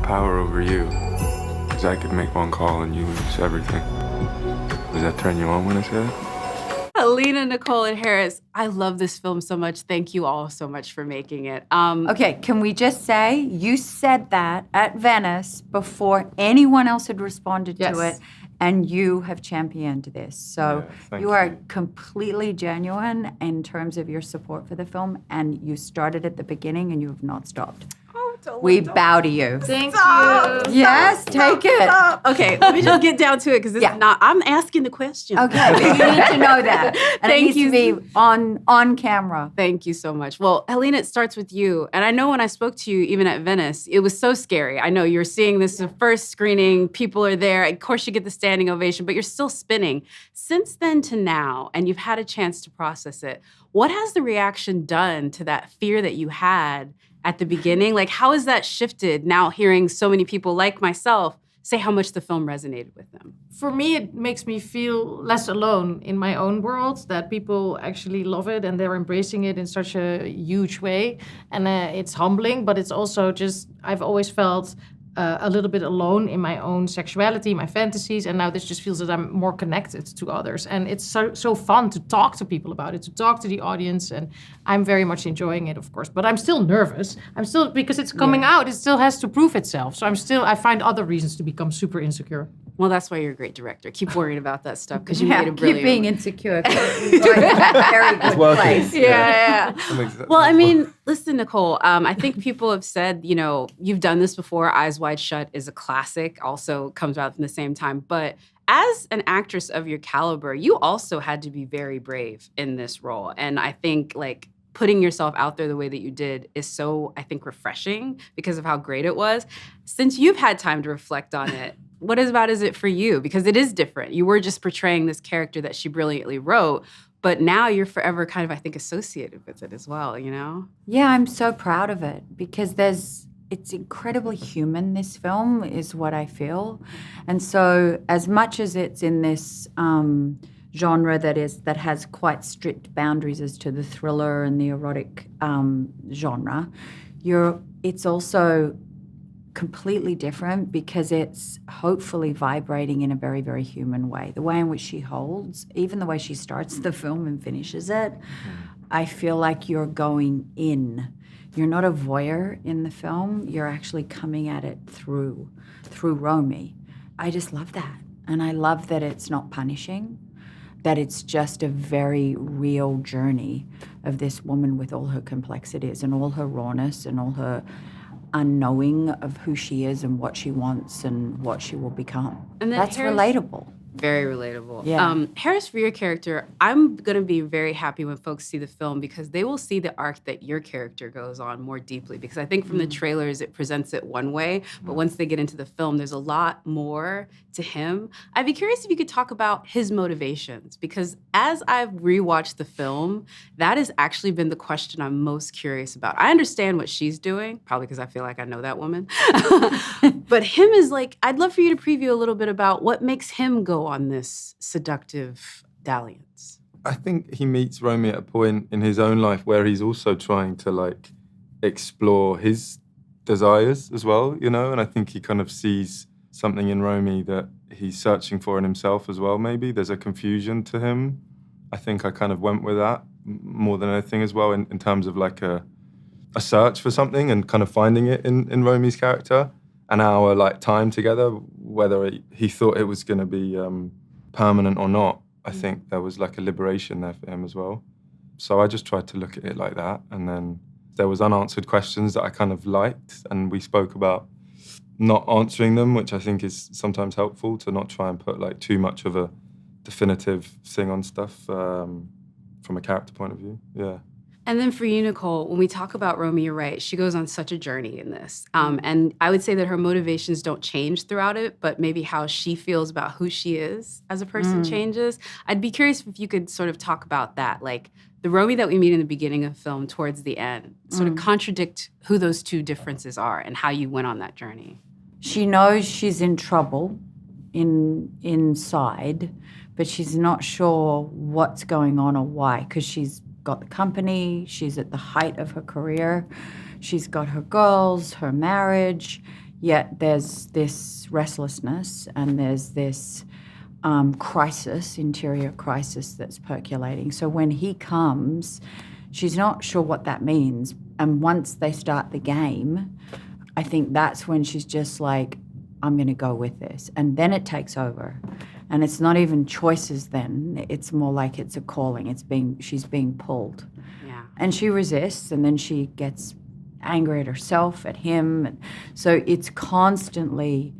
power over you. Because I could make one call and you lose everything. Does that turn you on when I say it? Halina, Nicole, and Harris, I love this film so much. Thank you all so much for making it. Okay, can we just say you said that at Venice before anyone else had responded to it, and you have championed this. So you are completely genuine in terms of your support for the film, and you started at the beginning and you have not stopped. We bow to you. Thank you. Yes, take it. Okay, let me just get down to it because this is not, I'm asking the question. Okay, you need to know that. And it needs to be on camera. Thank you so much. Well, Halina, it starts with you. And I know when I spoke to you, even at Venice, it was so scary. I know you're seeing this the first screening, people are there. Of course, you get the standing ovation, but you're still spinning. Since then to now, and you've had a chance to process it, what has the reaction done to that fear that you had at the beginning? Like, how has that shifted now hearing so many people like myself say how much the film resonated with them? For me, it makes me feel less alone in my own world, that people actually love it and they're embracing it in such a huge way. And it's humbling, but it's also just, I've always felt a little bit alone in my own sexuality, my fantasies, and now this just feels that I'm more connected to others. And it's so fun to talk to people about it, to talk to the audience, and I'm very much enjoying it, of course. But I'm still nervous. Because it's coming out, it still has to prove itself. So I find other reasons to become super insecure. Well, that's why you're a great director. Keep worrying about that stuff because you made a brilliant keep being insecure. Very good place. Yeah. Well, I mean, listen, Nicole, I think people have said, you know, you've done this before. Eyes Wide Shut is a classic, also comes out in the same time. But as an actress of your caliber, you also had to be very brave in this role. And I think, like, putting yourself out there the way that you did is so, I think, refreshing because of how great it was. Since you've had time to reflect on it, what is it for you? Because it is different. You were just portraying this character that she brilliantly wrote, but now you're forever kind of, I think, associated with it as well, you know? Yeah, I'm so proud of it because it's incredibly human, this film, is what I feel. And so as much as it's in this genre that has quite strict boundaries as to the thriller and the erotic genre, it's also completely different because it's hopefully vibrating in a very, very human way. The way in which she holds, even the way she starts the film and finishes it, I feel like you're going in. You're not a voyeur in the film. You're actually coming at it through Romy. I just love that. And I love that it's not punishing, that it's just a very real journey of this woman with all her complexities and all her rawness and all her unknowing of who she is and what she wants and what she will become. And that's relatable. Very relatable. Yeah. Harris, for your character, I'm going to be very happy when folks see the film because they will see the arc that your character goes on more deeply. Because I think from the trailers, it presents it one way. But once they get into the film, there's a lot more to him. I'd be curious if you could talk about his motivations. Because as I've rewatched the film, that has actually been the question I'm most curious about. I understand what she's doing, probably because I feel like I know that woman. But him is like, I'd love for you to preview a little bit about what makes him go on this seductive dalliance. I think he meets Romy at a point in his own life where he's also trying to, like, explore his desires as well, you know? And I think he kind of sees something in Romy that he's searching for in himself as well, maybe. There's a confusion to him. I think I kind of went with that more than anything as well in terms of, like, a search for something and kind of finding it in Romy's character. An hour, like, time together, whether he thought it was going to be permanent or not. I think there was, like, a liberation there for him as well. So I just tried to look at it like that. And then there was unanswered questions that I kind of liked. And we spoke about not answering them, which I think is sometimes helpful to not try and put, like, too much of a definitive thing on stuff from a character point of view. Yeah. And then for you, Nicole, when we talk about Romy, you're right. She goes on such a journey in this. And I would say that her motivations don't change throughout it, but maybe how she feels about who she is as a person changes. I'd be curious if you could sort of talk about that. Like, the Romy that we meet in the beginning of the film towards the end, sort of contradict who those two differences are and how you went on that journey. She knows she's in trouble inside, but she's not sure what's going on or why, because she's got the company, she's at the height of her career, she's got her girls, her marriage, yet there's this restlessness and there's this interior crisis that's percolating. So when he comes, she's not sure what that means. And once they start the game, I think that's when she's just like, I'm going to go with this. And then it takes over. And it's not even choices then. It's more like it's a calling. She's being pulled. Yeah. And she resists, and then she gets angry at herself, at him. And so it's constantly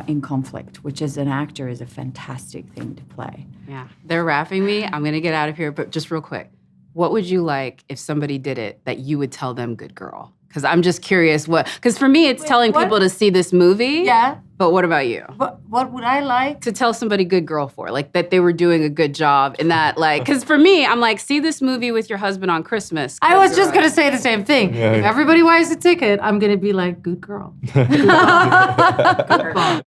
in conflict, which as an actor is a fantastic thing to play. Yeah. They're wrapping me. I'm going to get out of here, but just real quick. What would you like if somebody did it that you would tell them good girl? Because I'm just curious because for me, it's telling people to see this movie. Yeah. But what about you? What would I like? To tell somebody good girl for, like that they were doing a good job in that, like, because for me, I'm like, see this movie with your husband on Christmas. I was just going to say the same thing. Yeah. If everybody buys a ticket, I'm going to be like, good girl. Good girl. Good girl.